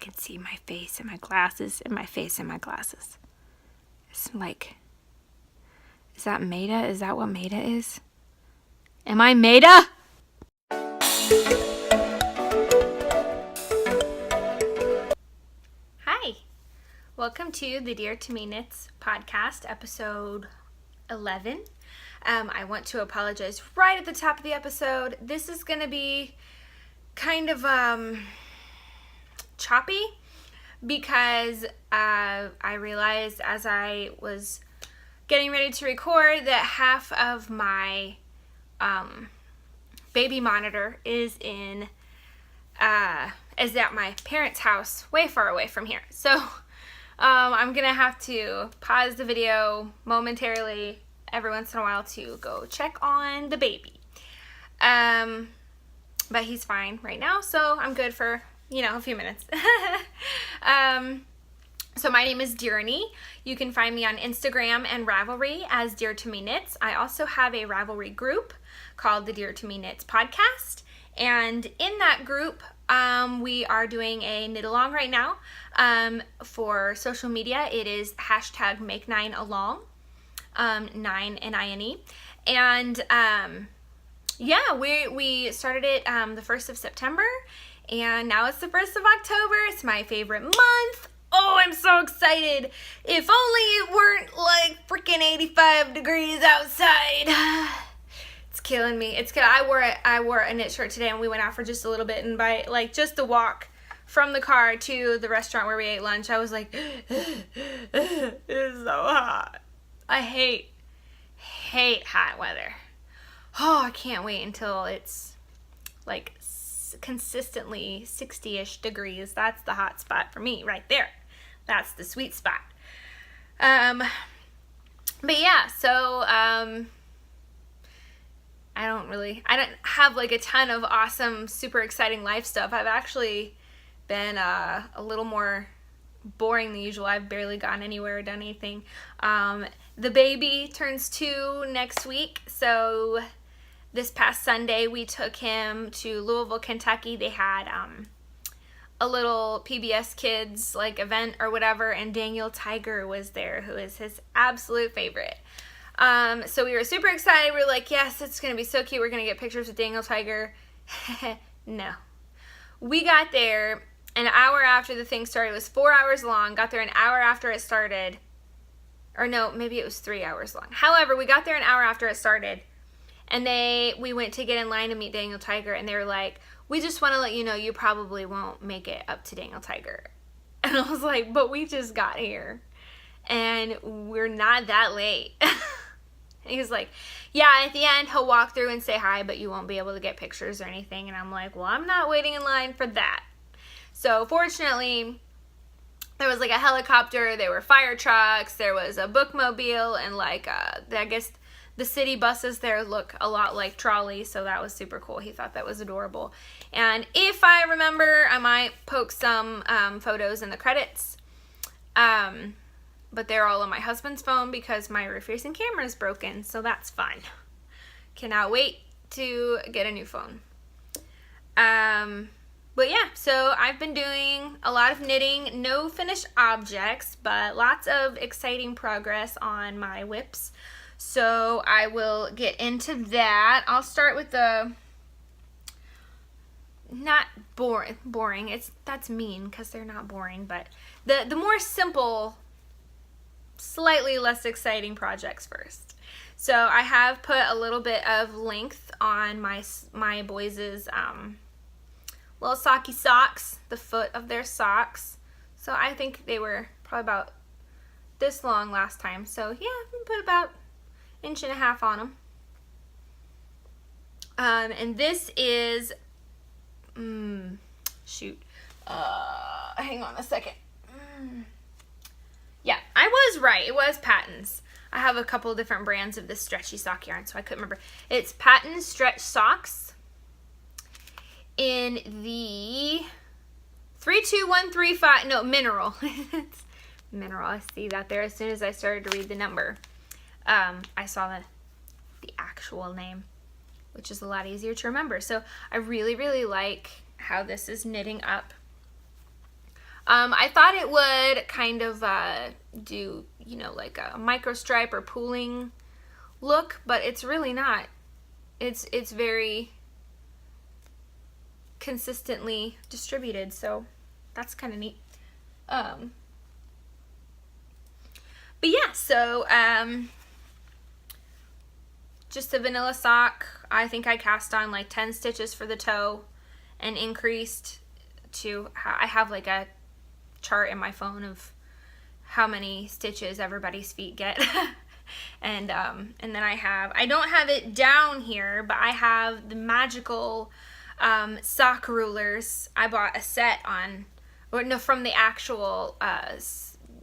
can see my face and my glasses and my face and my glasses. It's like, is that Maida? Is that what Maida is? Am I Maida? Hi, welcome to the DearToMeKnits podcast, episode 11. I want to apologize right at the top of the episode. This is going to be kind of choppy because I realized as I was getting ready to record that half of my baby monitor is at my parents' house way far away from here. So I'm gonna have to pause the video momentarily every once in a while to go check on the baby. But he's fine right now, so I'm good for, a few minutes. So my name is Dearney. You can find me on Instagram and Ravelry as DearToMeKnits. I also have a Ravelry group called the DearToMeKnits podcast. And in that group, we are doing a knit along right now. For social media, it is hashtag make9along, 9 N-I-N-E. And we started it the 1st of September, and now it's the 1st of October. It's my favorite month. Oh, I'm so excited. If only it weren't like freaking 85 degrees outside. It's killing me. I wore a knit shirt today, and we went out for just a little bit, and by just the walk from the car to the restaurant where we ate lunch, I was like, it's so hot. I hate hot weather. Oh, I can't wait until it's like consistently 60-ish degrees. That's the hot spot for me right there. That's the sweet spot. But yeah, so I don't have like a ton of awesome, super exciting life stuff. I've actually been a little more boring than usual. I've barely gone anywhere or done anything. The baby turns 2 next week, so this past Sunday we took him to Louisville, Kentucky. They had a little PBS Kids event or whatever, and Daniel Tiger was there, who is his absolute favorite. So we were super excited. We were like, yes, it's going to be so cute. We're going to get pictures with Daniel Tiger. No. We got there an hour after the thing started. It was 4 hours long. Got there an hour after it started. Or no, maybe it was 3 hours long. However, we got there an hour after it started. And we went to get in line to meet Daniel Tiger. And they were like, we just want to let you know you probably won't make it up to Daniel Tiger. And I was like, but we just got here. And we're not that late. And he was like, yeah, at the end he'll walk through and say hi, but you won't be able to get pictures or anything. And I'm like, well, I'm not waiting in line for that. So fortunately, there was a helicopter, there were fire trucks, there was a bookmobile, and I guess the city buses there look a lot like trolleys, so that was super cool. He thought that was adorable. And if I remember, I might poke some photos in the credits. But they're all on my husband's phone because my rear-facing camera is broken, so that's fun. Cannot wait to get a new phone. But yeah, so I've been doing a lot of knitting, no finished objects, but lots of exciting progress on my whips. So I will get into that. I'll start with the not boring. That's mean because they're not boring, but the more simple, slightly less exciting projects first. So I have put a little bit of length on my boys' little socky socks, the foot of their socks. So I think they were probably about this long last time. So yeah, I put about 1.5 inches on them. And this is, hang on a second. Yeah, I was right. It was Patton's. I have a couple different brands of this stretchy sock yarn, so I couldn't remember. It's Patton Stretch Socks in the 32135, no, mineral. It's mineral. I see that there as soon as I started to read the number. I saw the actual name, which is a lot easier to remember. So I really, really like how this is knitting up. I thought it would kind of do, you know, like a micro stripe or pooling look, but it's really not. It's very consistently distributed, so that's kind of neat. But yeah, so just a vanilla sock. I think I cast on like 10 stitches for the toe and increased to, I have like a chart in my phone of how many stitches everybody's feet get. And then I don't have it down here, but I have the magical sock rulers. I bought a set on, or no, from the actual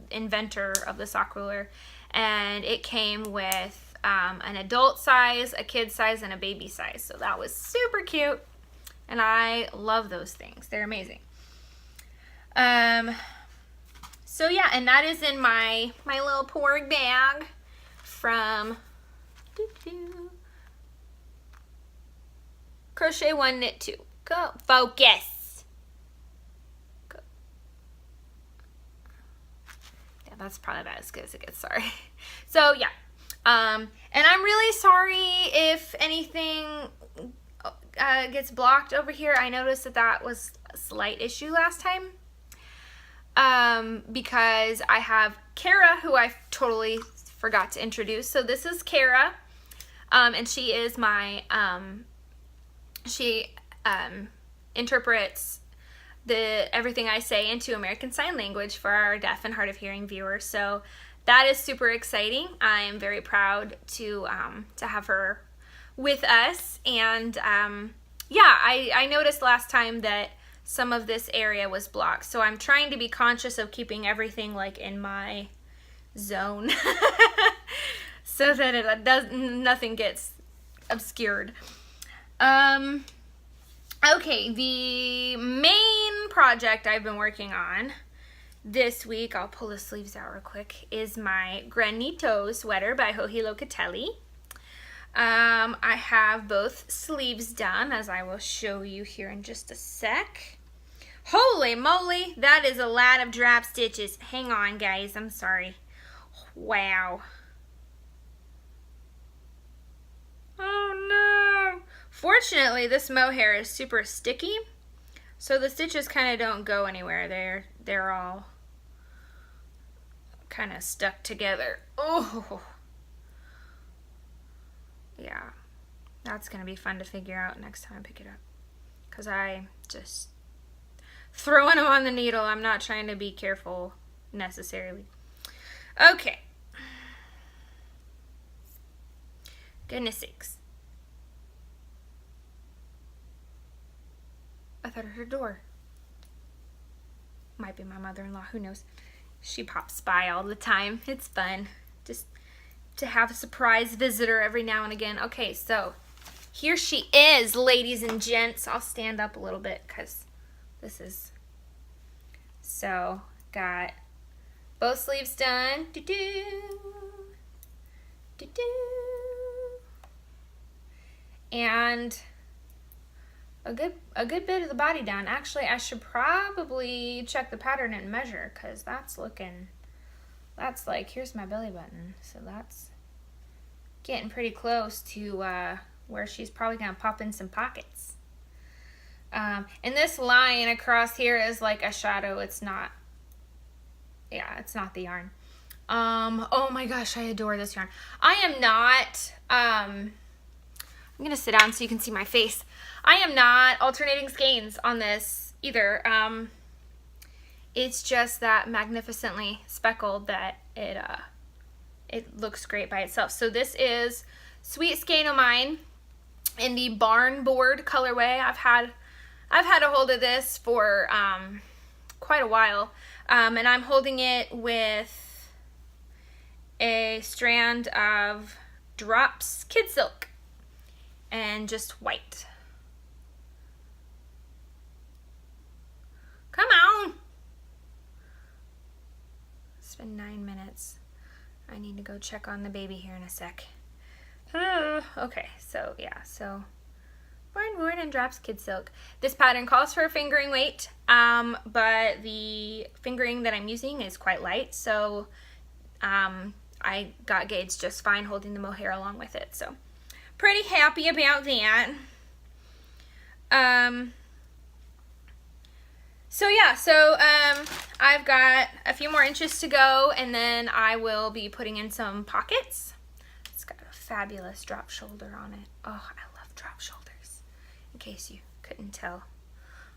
inventor of the sock ruler, and it came with an adult size, a kid size, and a baby size. So that was super cute, and I love those things. They're amazing. So yeah, and that is in my little porg bag from Crochet One, Knit Two. Go. Focus. Go. Yeah, that's probably about as good as it gets, sorry. So yeah. And I'm really sorry if anything gets blocked over here. I noticed that was a slight issue last time. Because I have Kara, who I totally forgot to introduce. So this is Kara, and she is my, she interprets everything I say into American Sign Language for our deaf and hard of hearing viewers. So that is super exciting. I am very proud to have her with us. And yeah, I noticed last time that some of this area was blocked. So I'm trying to be conscious of keeping everything like in my zone so that nothing gets obscured. Okay, the main project I've been working on this week, I'll pull the sleeves out real quick, is my Granito sweater by Joji Locatelli. I have both sleeves done, as I will show you here in just a sec. Holy moly, that is a lot of drop stitches. Hang on, guys, I'm sorry. Wow. Oh no. Fortunately, this mohair is super sticky, so the stitches kind of don't go anywhere. They're all kind of stuck together. Oh. Yeah. That's going to be fun to figure out next time I pick it up, because I just throwing them on the needle. I'm not trying to be careful necessarily. Okay. Goodness sakes. I thought I heard a door. Might be my mother-in-law, who knows. She pops by all the time. It's fun just to have a surprise visitor every now and again. Okay, so here she is, ladies and gents. I'll stand up a little bit because this is, so got both sleeves done. Do-do. Do-do. And a good bit of the body done. Actually, I should probably check the pattern and measure, because that's like, here's my belly button. So that's getting pretty close to where she's probably going to pop in some pockets. And this line across here is like a shadow. It's not, yeah, it's not the yarn. Oh my gosh, I adore this yarn. I am not, I'm going to sit down so you can see my face. I am not alternating skeins on this either. It's just that magnificently speckled that it looks great by itself. So this is Sweet Skein of Mine in the Barn Board colorway. I've had a hold of this for quite a while, and I'm holding it with a strand of Drops Kid Silk and just white. Come on! It's been 9 minutes. I need to go check on the baby here in a sec. Okay, so yeah, so Worn and Drops Kid Silk. This pattern calls for a fingering weight, but the fingering that I'm using is quite light, so I got gauged just fine holding the mohair along with it. So pretty happy about that. I've got a few more inches to go, and then I will be putting in some pockets. It's got a fabulous drop shoulder on it. Oh, I love drop shoulders. In case you couldn't tell,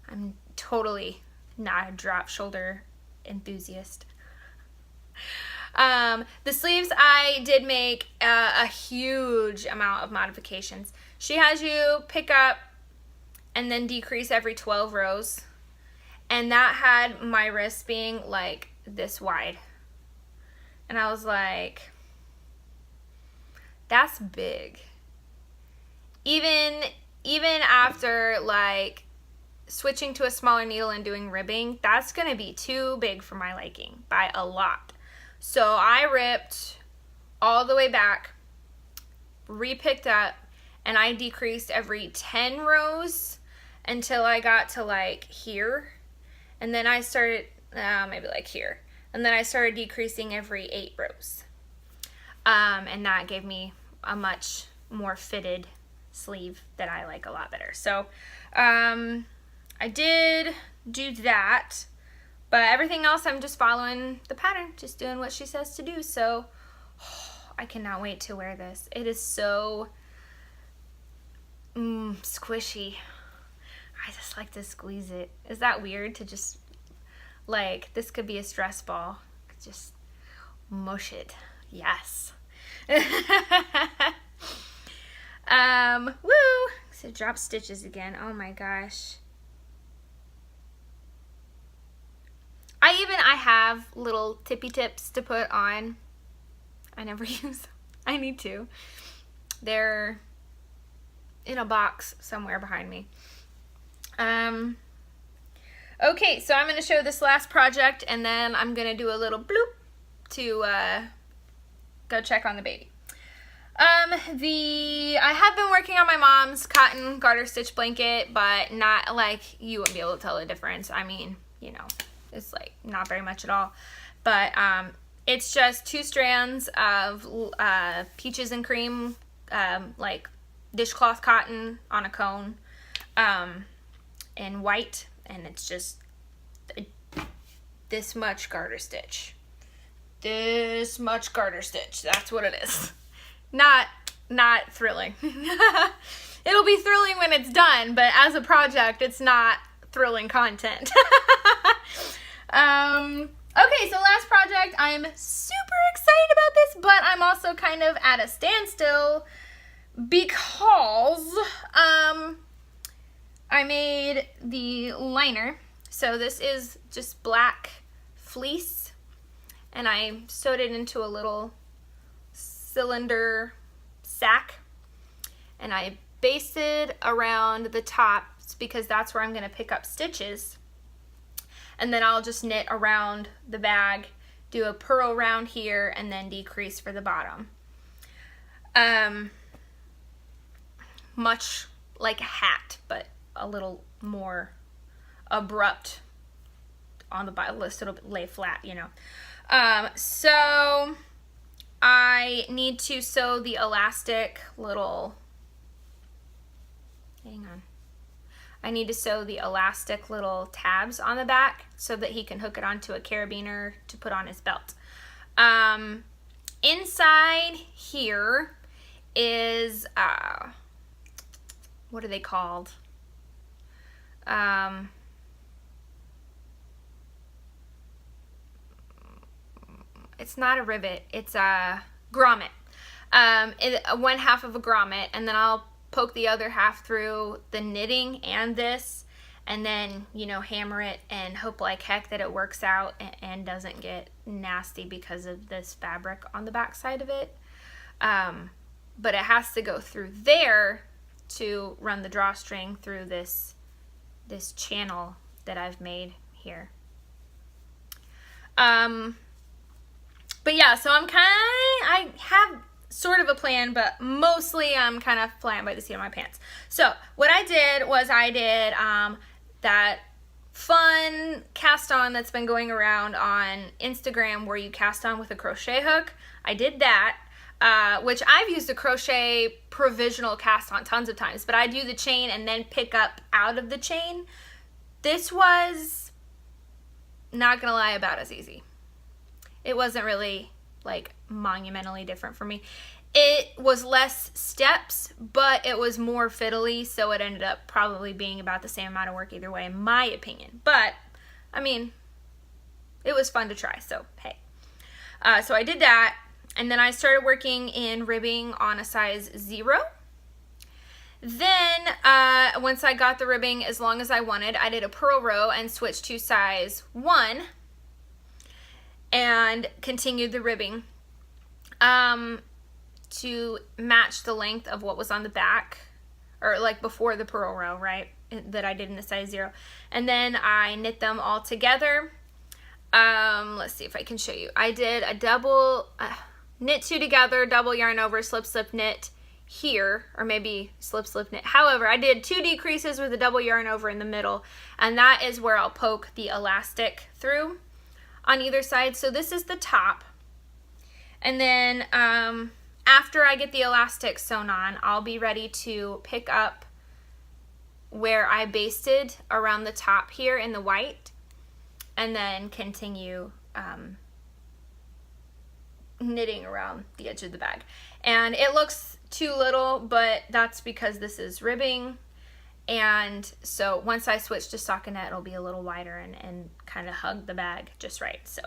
I'm totally not a drop shoulder enthusiast. The sleeves, I did make a huge amount of modifications. She has you pick up and then decrease every 12 rows. And that had my wrist being like this wide. And I was like, that's big. Even after like switching to a smaller needle and doing ribbing, that's gonna be too big for my liking by a lot. So I ripped all the way back, re-picked up, and I decreased every 10 rows until I got to like here. And then I started, maybe like here. And then I started decreasing every 8 rows. And that gave me a much more fitted sleeve that I like a lot better. So I did do that. But everything else, I'm just following the pattern, just doing what she says to do. So I cannot wait to wear this. It is so squishy. I just like to squeeze it. Is that weird to just, like, this could be a stress ball. Just mush it. Yes. Woo! So drop stitches again. Oh my gosh. I have little tippy tips to put on. I never use them. I need to. They're in a box somewhere behind me. Okay, so I'm going to show this last project, and then I'm going to do a little bloop to go check on the baby. I have been working on my mom's cotton garter stitch blanket, but not like you wouldn't be able to tell the difference. I mean, you know, it's like not very much at all. But it's just 2 strands of peaches and cream, like dishcloth cotton on a cone, in white, and it's just this much garter stitch. This much garter stitch. That's what it is. Not thrilling. It'll be thrilling when it's done, but as a project, it's not thrilling content. Okay, so last project. I'm super excited about this, but I'm also kind of at a standstill because I made the liner. So this is just black fleece, and I sewed it into a little cylinder sack, and I basted around the tops because that's where I'm going to pick up stitches, and then I'll just knit around the bag, do a purl round here, and then decrease for the bottom. Much like a hat, but a little more abrupt on the bottom, a little bit lay flat, you know. So I need to sew the elastic little, hang on. I need to sew the elastic little tabs on the back so that he can hook it onto a carabiner to put on his belt. Inside here is, what are they called? It's not a rivet, it's a grommet. 1/2 of a grommet, and then I'll poke the other half through the knitting and this, and then, you know, hammer it and hope like heck that it works out and doesn't get nasty because of this fabric on the back side of it. But it has to go through there to run the drawstring through this channel that I've made here. But yeah, so I have sort of a plan, but mostly I'm kind of flying by the seat of my pants. So what I did was I did that fun cast on that's been going around on Instagram where you cast on with a crochet hook. I did that, which I've used a crochet provisional cast on tons of times, but I do the chain and then pick up out of the chain. This was, not gonna lie, about as easy. It wasn't really like monumentally different for me. It was less steps, but it was more fiddly, so it ended up probably being about the same amount of work either way, in my opinion. But, I mean, it was fun to try, so hey. So I did that, and then I started working in ribbing on a size 0. Then, once I got the ribbing as long as I wanted, I did a purl row and switched to size 1 and continued the ribbing to match the length of what was on the back, or like before the purl row, right, that I did in the size 0. And then I knit them all together. Let's see if I can show you. I did a double, knit 2 together, double yarn over, slip, slip, knit here, or maybe slip, slip, knit. However, I did 2 decreases with a double yarn over in the middle, and that is where I'll poke the elastic through on either side. So this is the top, and then after I get the elastic sewn on, I'll be ready to pick up where I basted around the top here in the white, and then continue knitting around the edge of the bag. And it looks too little, but that's because this is ribbing, and so once I switch to stockinette, it'll be a little wider and kind of hug the bag just right. So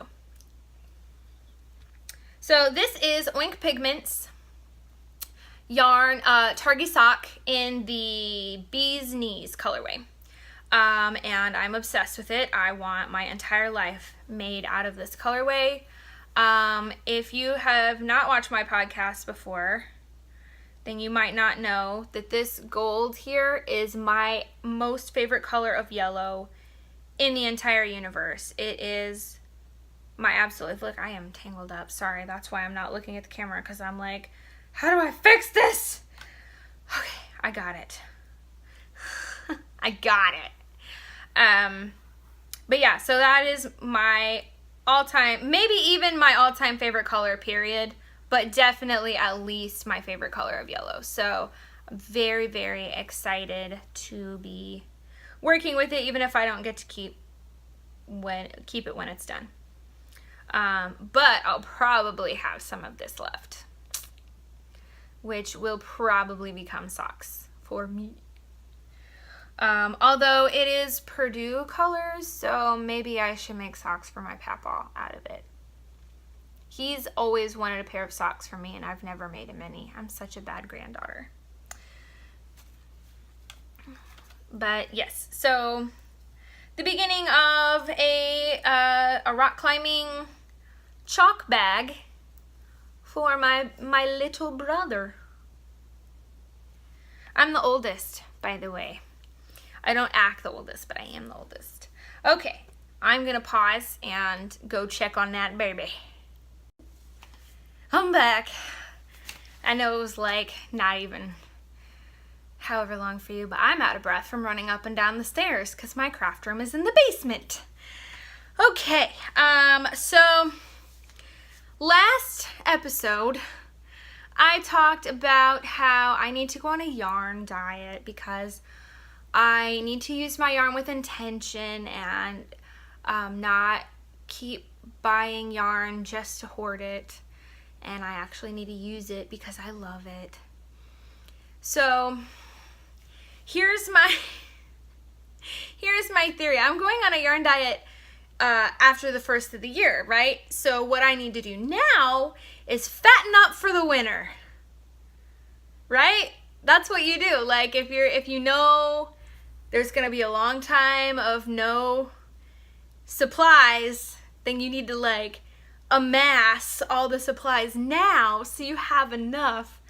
this is Oink Pigments yarn, Targhee sock in the Bee's Knees colorway. And I'm obsessed with it. I want my entire life made out of this colorway. If you have not watched my podcast before, then you might not know that this gold here is my most favorite color of yellow in the entire universe. It is my absolute, look, I am tangled up. Sorry, that's why I'm not looking at the camera, because I'm like, how do I fix this? Okay, I got it. I got it. But yeah, so that is my all-time, maybe even my all-time favorite color, period, but definitely at least my favorite color of yellow. So I'm very, very excited to be working with it, even if I don't get to keep it when it's done. But I'll probably have some of this left, which will probably become socks for me. Although it is Purdue colors, so maybe I should make socks for my papaw out of it. He's always wanted a pair of socks for me, and I've never made him any. I'm such a bad granddaughter. But yes, so the beginning of a rock climbing chalk bag for my little brother. I'm the oldest, by the way. I don't act the oldest, but I am the oldest. Okay, I'm gonna pause and go check on that baby. I'm back. I know it was like not even however long for you, but I'm out of breath from running up and down the stairs because my craft room is in the basement. Okay, so last episode I talked about how I need to go on a yarn diet because I need to use my yarn with intention and not keep buying yarn just to hoard it, and I actually need to use it because I love it. So here's my theory. I'm going on a yarn diet after the first of the year, right? So what I need to do now is fatten up for the winter, right? That's what you do. Like if you know there's gonna be a long time of no supplies, then you need to like amass all the supplies now so you have enough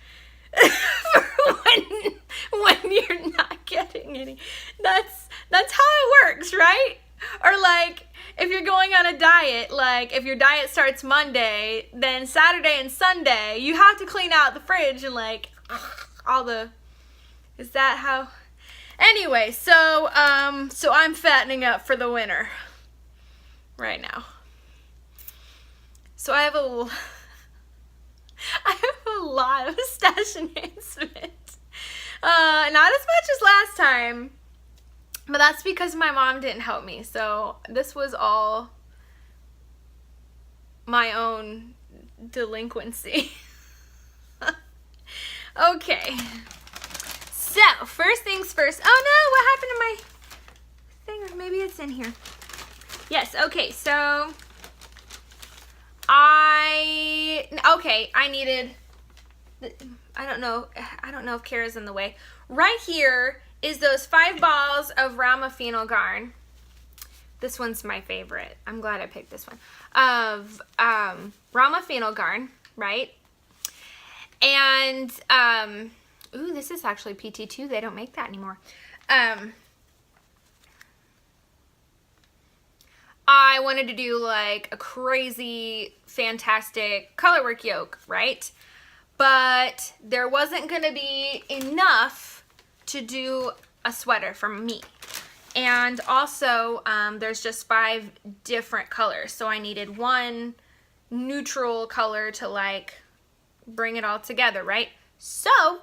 for when you're not getting any. That's how it works, right? Or like, if you're going on a diet, like if your diet starts Monday, then Saturday and Sunday, you have to clean out the fridge and like all the, is that how? Anyway, so I'm fattening up for the winter right now. So I have a lot of stash enhancement. Not as much as last time, but that's because my mom didn't help me. So this was all my own delinquency. Okay. So, first things first. Oh no, what happened to my thing? Maybe it's in here. Yes, okay, so I needed, I don't know if Kara's in the way. Right here is those 5 balls of Ravelry yarn. This one's my favorite. I'm glad I picked this one. Of Ravelry yarn, right? And, ooh, this is actually PT2. They don't make that anymore. I wanted to do like a crazy, fantastic colorwork yoke, right? But there wasn't going to be enough to do a sweater for me. And also, there's just 5 different colors. So I needed one neutral color to like bring it all together, right? So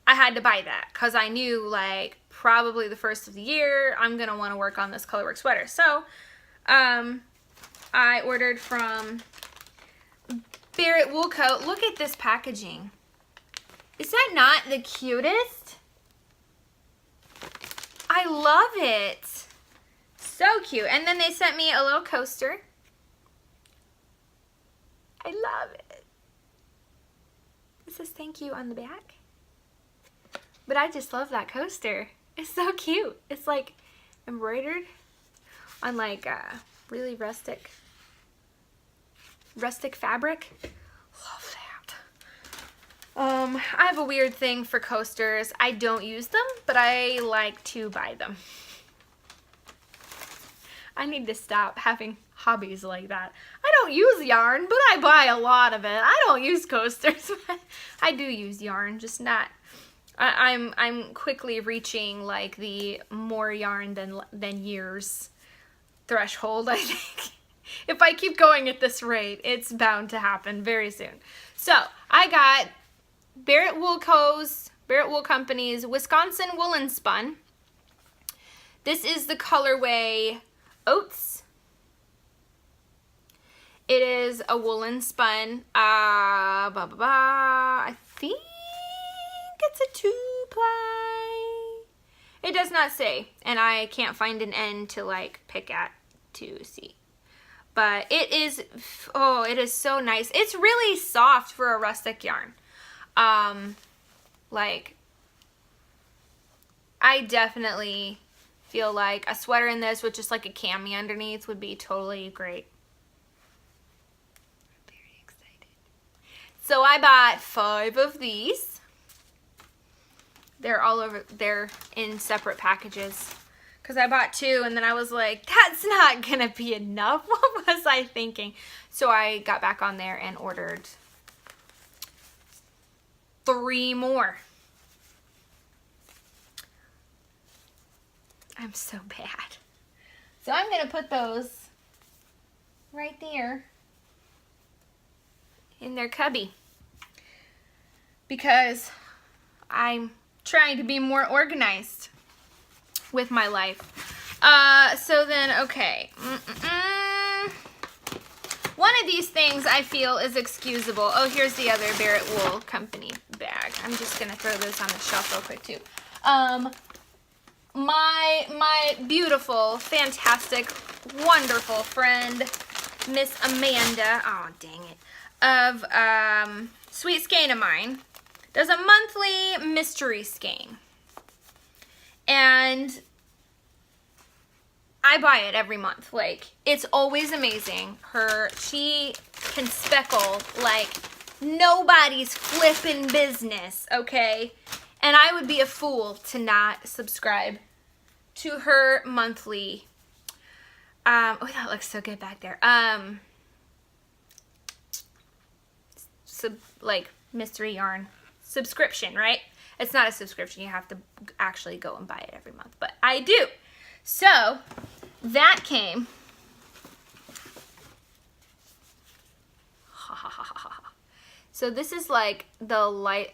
I had to buy that because I knew like probably the first of the year I'm going to want to work on this colorwork sweater. So I ordered from Barrett Wool Co. Look at this packaging. Is that not the cutest? I love it. So cute. And then they sent me a little coaster. I love it. It says thank you on the back. But I just love that coaster. It's so cute. It's like embroidered on like really rustic fabric. Love that. I have a weird thing for coasters. I don't use them, but I like to buy them. I need to stop having hobbies like that. I don't use yarn, but I buy a lot of it. I don't use coasters. I do use yarn, just not. I'm quickly reaching like the more yarn than years threshold, I think. If I keep going at this rate, it's bound to happen very soon. So I got Barrett Wool Company's Wisconsin Woolen Spun. This is the colorway Oats. It is a woolen spun. I think it's a 2-ply. It does not say, and I can't find an end to like pick at to see. But it is, oh, it is so nice. It's really soft for a rustic yarn. Like, I definitely feel like a sweater in this with just like a cami underneath would be totally great. I'm very excited. So I bought 5 of these. They're all over, they're in separate packages. Because I bought 2 and then I was like, that's not going to be enough. What was I thinking? So I got back on there and ordered 3 more. I'm so bad. So I'm going to put those right there in their cubby. Because I'm trying to be more organized with my life. So then, okay. One of these things I feel is excusable. Oh, here's the other Barrett Wool Company bag. I'm just going to throw this on the shelf real quick too. My beautiful, fantastic, wonderful friend, Miss Amanda, oh dang it, of Sweet Skein of mine, does a monthly mystery skein. And I buy it every month. Like, it's always amazing. She can speckle like nobody's flipping business, okay? And I would be a fool to not subscribe to her monthly Oh, that looks so good back there. Like mystery yarn subscription, right? It's not a subscription. You have to actually go and buy it every month, but I do. So that came. So this is like the light.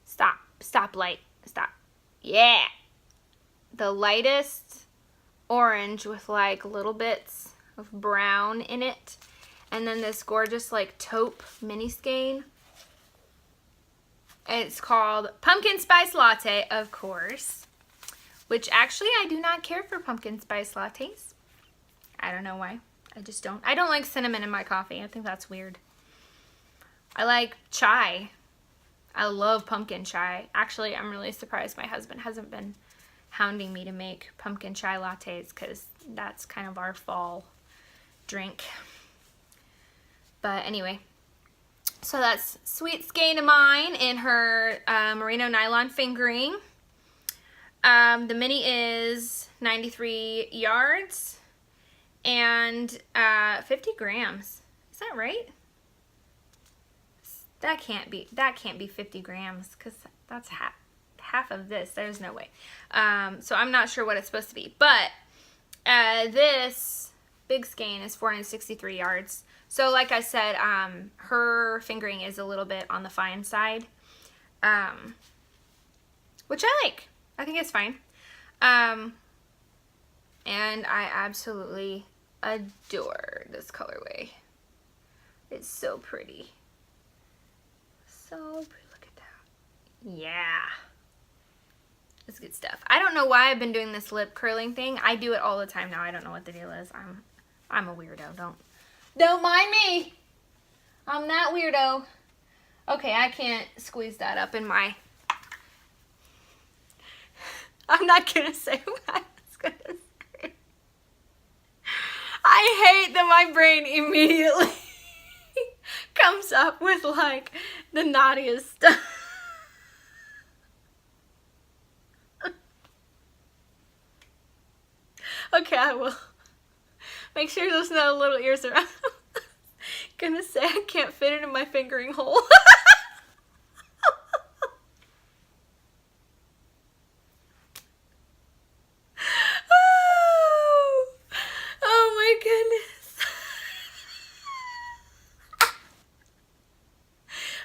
Stop light. Stop. Yeah. The lightest orange with like little bits of brown in it. And then this gorgeous like taupe mini skein. It's called Pumpkin Spice Latte, of course. Which actually I do not care for pumpkin spice lattes. I don't know why. I just don't. I don't like cinnamon in my coffee. I think that's weird. I like chai. I love pumpkin chai. Actually, I'm really surprised my husband hasn't been hounding me to make pumpkin chai lattes because that's kind of our fall drink. But anyway, so that's sweet skein of mine in her merino nylon fingering. The mini is 93 yards and 50 grams. Is that right? That can't be 50 grams because that's half of this. There's no way. So I'm not sure what it's supposed to be. But this big skein is 463 yards. So like I said, her fingering is a little bit on the fine side, which I like. I think it's fine. And I absolutely adore this colorway. It's so pretty. So pretty. Look at that. Yeah. It's good stuff. I don't know why I've been doing this lip curling thing. I do it all the time now. I don't know what the deal is. I'm a weirdo. Don't mind me. I'm that weirdo. Okay, I can't squeeze that up in my... I'm not going to say what I was going to say. I hate that my brain immediately comes up with, like, the naughtiest stuff. Okay, I will. Make sure those no little ears around. Gonna say I can't fit it in my fingering hole. Oh my goodness.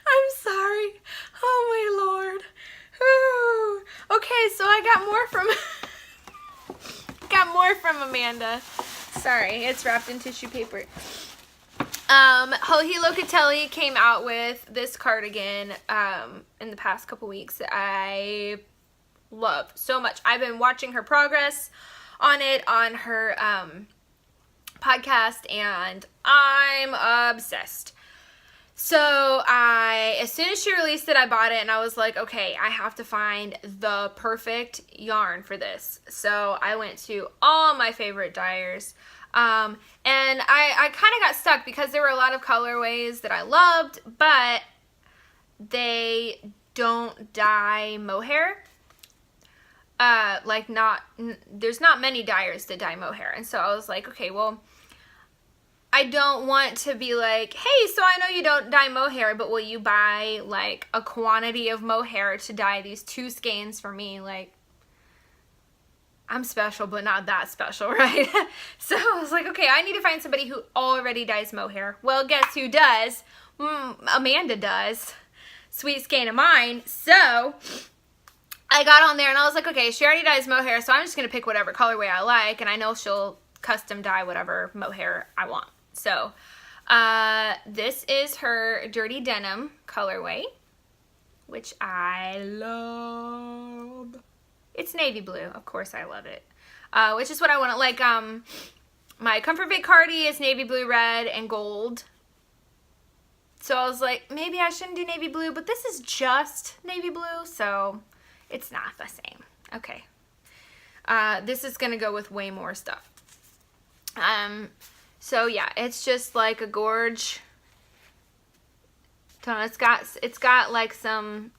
I'm sorry. Oh my lord. Okay, so I got more from Amanda. Sorry, it's wrapped in tissue paper. Joji Locatelli came out with this cardigan in the past couple weeks that I love so much. I've been watching her progress on it on her podcast, and I'm obsessed. So as soon as she released it, I bought it, and I was like, okay, I have to find the perfect yarn for this. So I went to all my favorite dyers. And I kind of got stuck because there were a lot of colorways that I loved, but they don't dye mohair. There's not many dyers that dye mohair. And so I was like, okay, well, I don't want to be like, hey, so I know you don't dye mohair, but will you buy like a quantity of mohair to dye these 2 skeins for me? Like, I'm special, but not that special, right? So I was like, okay, I need to find somebody who already dyes mohair. Well, guess who does? Amanda does. Sweet skein of mine. So I got on there and I was like, okay, she already dyes mohair, so I'm just going to pick whatever colorway I like, and I know she'll custom dye whatever mohair I want. So this is her Dirty Denim colorway, which I love. It's navy blue. Of course I love it. Which is what I want to like. My Comfort Fit Cardi is navy blue, red, and gold. So I was like, maybe I shouldn't do navy blue, but this is just navy blue, so it's not the same. Okay. This is going to go with way more stuff. So yeah, it's just like a gorge tone. It's got like some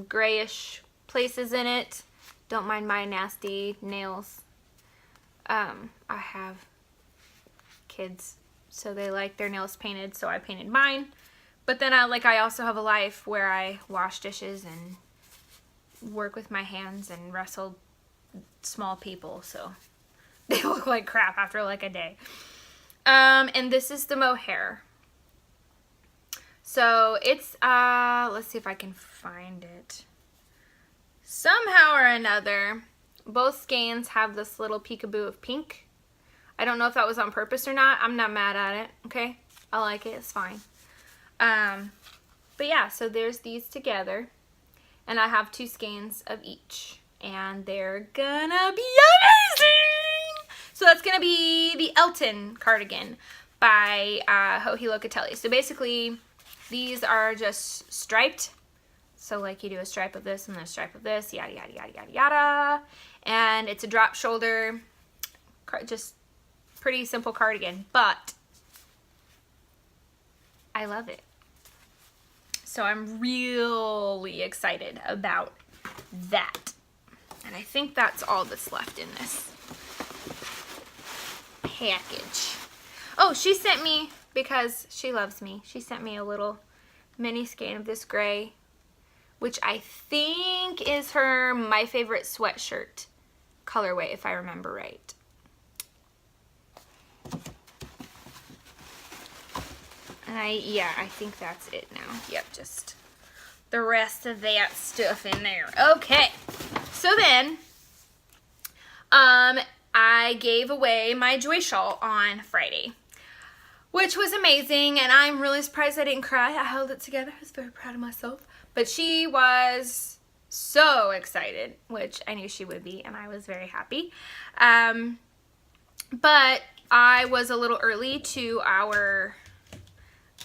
grayish places in it. Don't mind my nasty nails. I have kids, so they like their nails painted, so I painted mine. But then I also have a life where I wash dishes and work with my hands and wrestle small people, so they look like crap after like a day. And this is the mohair. So it's, let's see if I can find it. Somehow or another, both skeins have this little peekaboo of pink. I don't know if that was on purpose or not. I'm not mad at it, okay? I like it, it's fine. But yeah, so there's these together. And I have 2 skeins of each. And they're gonna be amazing! So that's gonna be the Elton cardigan by Joji Locatelli. So basically, these are just striped. So like you do a stripe of this and then a stripe of this, yada, yada, yada, yada, yada. And it's a drop shoulder, just pretty simple cardigan, but I love it. So I'm really excited about that. And I think that's all that's left in this package. Oh, she sent me, because she loves me, she sent me a little mini skein of this gray, which I think is her My Favorite Sweatshirt colorway, if I remember right. And I think that's it now. Yep, just the rest of that stuff in there. Okay, so then, I gave away my Joy shawl on Friday, which was amazing, and I'm really surprised I didn't cry. I held it together. I was very proud of myself. But she was so excited, which I knew she would be, and I was very happy. But I was a little early to our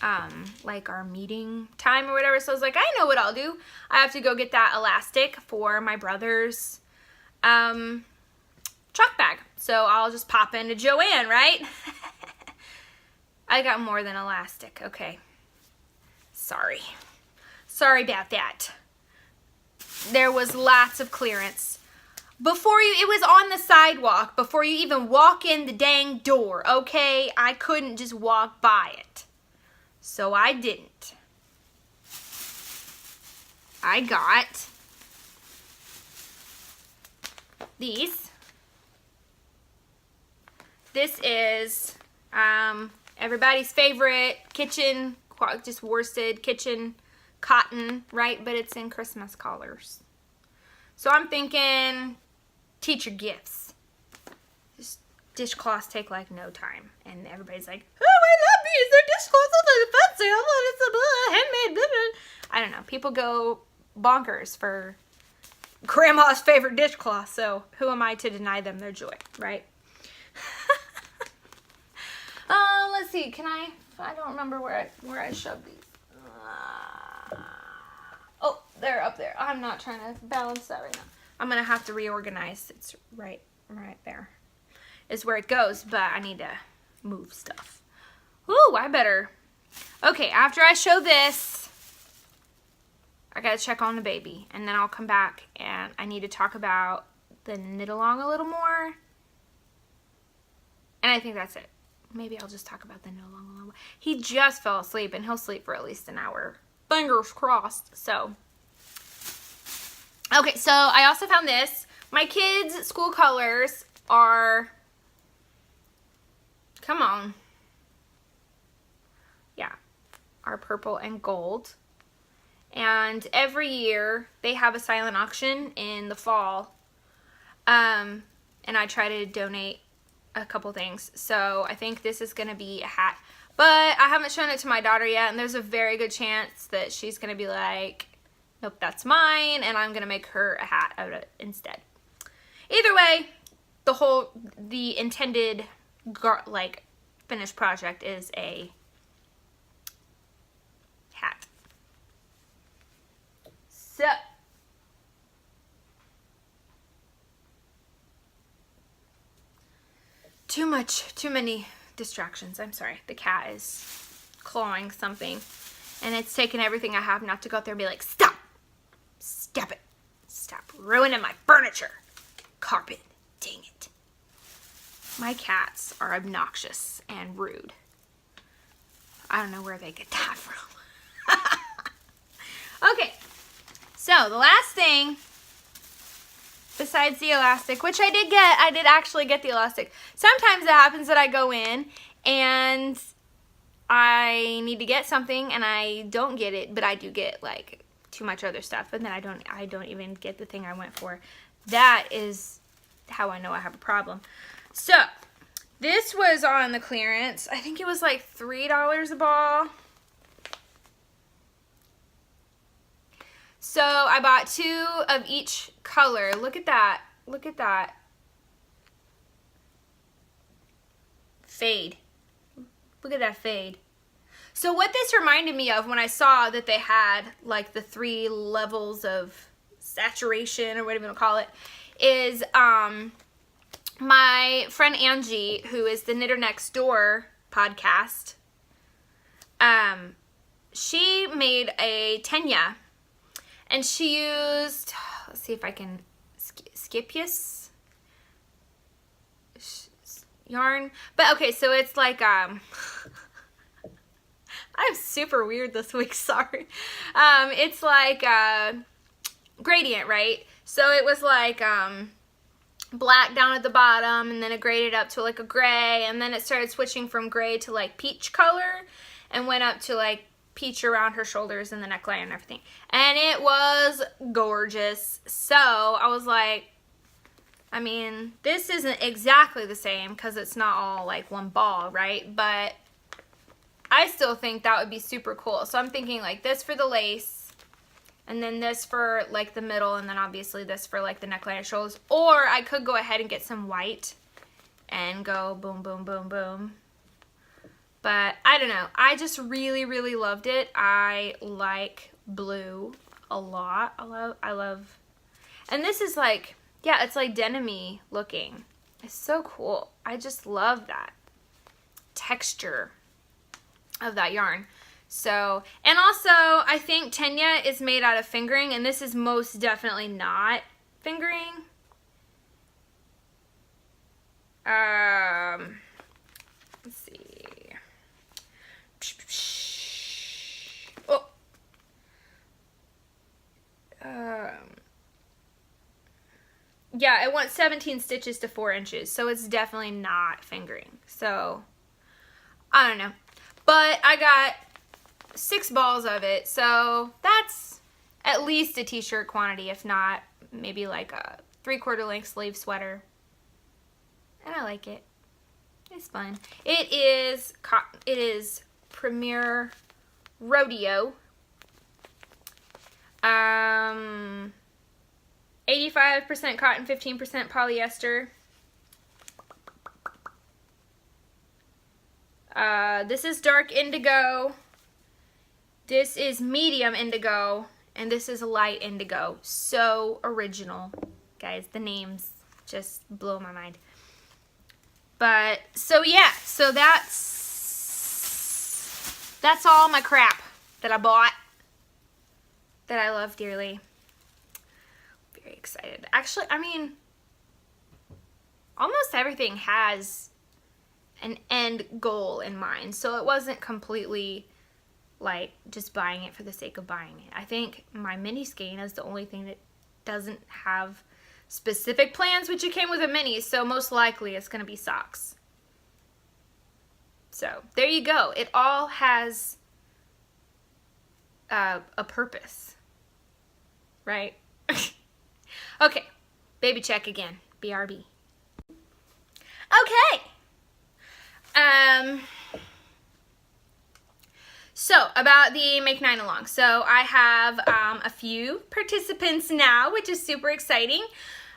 our meeting time or whatever, so I was like, I know what I'll do. I have to go get that elastic for my brother's chalk bag. So I'll just pop into Joann, right? I got more than elastic. Okay. Sorry about that. There was lots of clearance. It was on the sidewalk before you even walk in the dang door, okay? I couldn't just walk by it. So I didn't. I got these. This is everybody's favorite kitchen, just worsted kitchen cotton, right? But it's in Christmas colors. So I'm thinking teacher gifts. Just dishcloths take like no time. And everybody's like, oh, I love these. They're dishcloths. They're fancy. I love it. It's a handmade. Blah, blah. I don't know. People go bonkers for grandma's favorite dishcloth. So who am I to deny them their joy, right? Let's see. I don't remember where I shoved these. Oh, they're up there. I'm not trying to balance that right now. I'm going to have to reorganize. It's right there is where it goes, but I need to move stuff. Ooh, I better. Okay, after I show this, I got to check on the baby, and then I'll come back, and I need to talk about the knit along a little more, and I think that's it. Maybe I'll just talk about the knit along a little more. He just fell asleep, and he'll sleep for at least an hour. Fingers crossed. So, okay, so I also found this. My kids' school colors are, come on. Yeah, are purple and gold. And every year they have a silent auction in the fall. And I try to donate a couple things. So I think this is going to be a hat. But I haven't shown it to my daughter yet, and there's a very good chance that she's going to be like, nope, that's mine, and I'm going to make her a hat out of it instead. Either way, the intended, finished project is a hat. So, too many distractions. I'm sorry. The cat is clawing something, and it's taken everything I have not to go out there and be like, stop it, stop ruining my furniture, carpet, dang it. My cats are obnoxious and rude. I don't know where they get that from. Okay, so the last thing besides the elastic, which I did actually get the elastic. Sometimes it happens that I go in and I need to get something and I don't get it, but I do get like too much other stuff, and then I don't even get the thing I went for. That is how I know I have a problem. So this was on the clearance. I think it was like $3 a ball. So I bought 2 of each color. Look at that. Look at that. Fade. Look at that fade. So what this reminded me of when I saw that they had like the 3 levels of saturation or whatever you want to call it is my friend Angie, who is the Knitter Next Door podcast, she made a Tenya. And she used, let's see if I can, Scipius yarn. But okay, so it's like, I'm super weird this week, sorry. It's like gradient, right? So it was like black down at the bottom, and then it graded up to like a gray, and then it started switching from gray to like peach color, and went up to like peach around her shoulders and the neckline and everything. And it was gorgeous. So I was like, I mean, this isn't exactly the same because it's not all like one ball, right? But I still think that would be super cool. So I'm thinking like this for the lace, and then this for like the middle, and then obviously this for like the neckline and shoulders. Or I could go ahead and get some white and go boom, boom, boom, boom. But I don't know. I just really, really loved it. I like blue a lot. I love, and this is like, yeah, it's like denim-y looking. It's so cool. I just love that texture of that yarn. So, and also I think Tenya is made out of fingering, and this is most definitely not fingering. Let's see. Oh. Yeah, it wants 17 stitches to 4 inches, so it's definitely not fingering. So, I don't know. But I got 6 balls of it, so that's at least a t-shirt quantity, if not maybe like a 3/4 length sleeve sweater. And I like it. It's fun. It is Premier Rodeo. 85% cotton, 15% polyester. This is dark indigo. This is medium indigo. And this is light indigo. So original. Guys, the names just blow my mind. But, so yeah, so that's all my crap that I bought that I love dearly. Very excited. Actually, I mean, almost everything has an end goal in mind, so it wasn't completely like just buying it for the sake of buying it. I think my mini skein is the only thing that doesn't have specific plans, which it came with a mini, so most likely it's going to be socks. So there you go. It all has a purpose, right? Okay, baby check again. BRB. Okay. So about the Make 9 Along. So I have a few participants now, which is super exciting.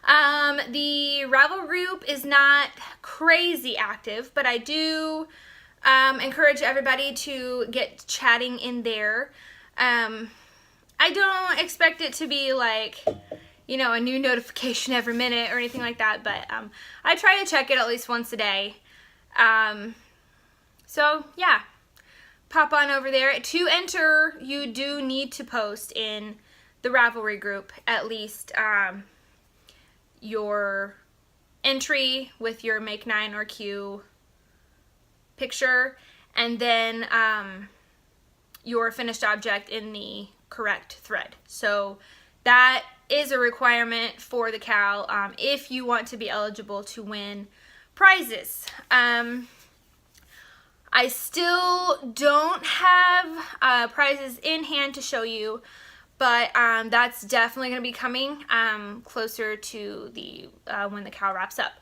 The Ravelry group is not crazy active, but I do encourage everybody to get chatting in there. I don't expect it to be like, you know, a new notification every minute or anything like that, but I try to check it at least once a day. So yeah, pop on over there. To enter, you do need to post in the Ravelry group at least your entry with your Make 9 or Q picture, and then your finished object in the correct thread. So that is a requirement for the CAL if you want to be eligible to win prizes. I still don't have prizes in hand to show you, but that's definitely going to be coming closer to the when the CAL wraps up.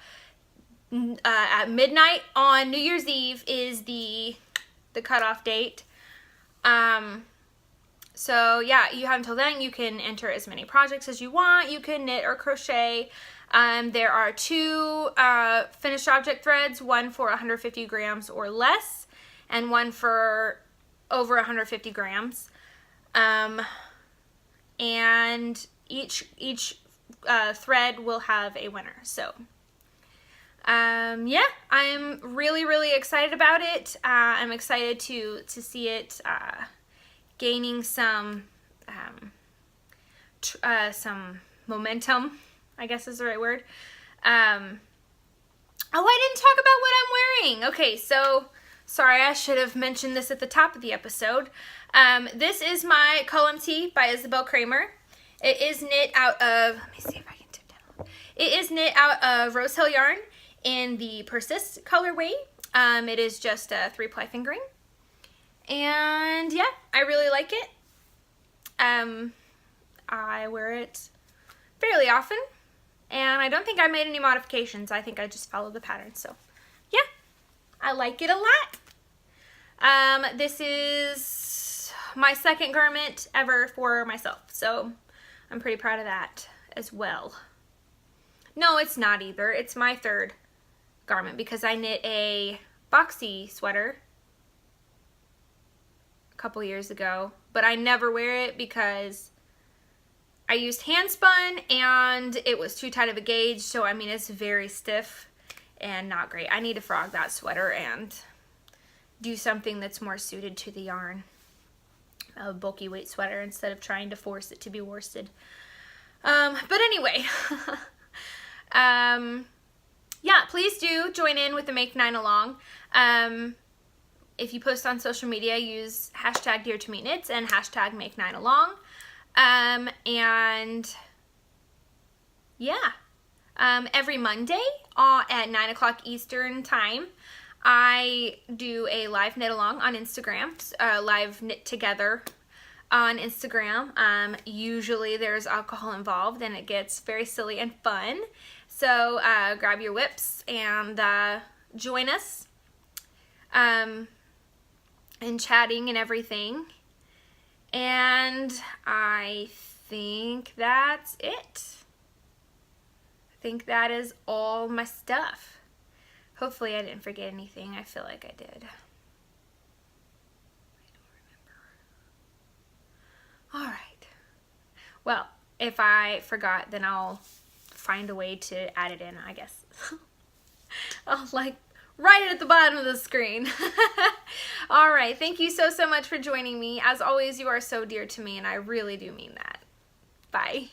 At midnight on New Year's Eve is the cutoff date. So yeah, you have until then. You can enter as many projects as you want. You can knit or crochet. There are 2 finished object threads, one for 150 grams or less, and one for over 150 grams. And each thread will have a winner. So yeah, I'm really excited about it. I'm excited to see it gaining some momentum, I guess is the right word. Oh, I didn't talk about what I'm wearing. Okay, so sorry, I should have mentioned this at the top of the episode. This is my column tee by Isabel Kramer. It is knit out of, let me see if I can tip down a little. It is knit out of Rose Hill yarn in the Persist colorway. It is just a 3-ply fingering. And yeah, I really like it. I wear it fairly often, and I don't think I made any modifications. I think I just followed the pattern. So yeah, I like it a lot. This is my second garment ever for myself, so I'm pretty proud of that as well. No, it's not either. It's my third garment because I knit a boxy sweater a couple years ago, but I never wear it because I used hand spun and it was too tight of a gauge, so I mean it's very stiff and not great. I need to frog that sweater and do something that's more suited to the yarn. A bulky weight sweater instead of trying to force it to be worsted. But anyway, yeah, please do join in with the Make 9 Along. If you post on social media, use hashtag DearToMeKnits and hashtag Make 9 Along. And yeah, every Monday at 9 o'clock Eastern time, I do a live knit along on Instagram, live knit together on Instagram. Usually there's alcohol involved and it gets very silly and fun. So grab your whips and join us in chatting and everything. And I think that's it. I think that is all my stuff. Hopefully I didn't forget anything. I feel like I did. I don't remember. Alright. Well, if I forgot, then I'll find a way to add it in, I guess. I'll like write it at the bottom of the screen. Alright, thank you so much for joining me. As always, you are so dear to me, and I really do mean that. Bye.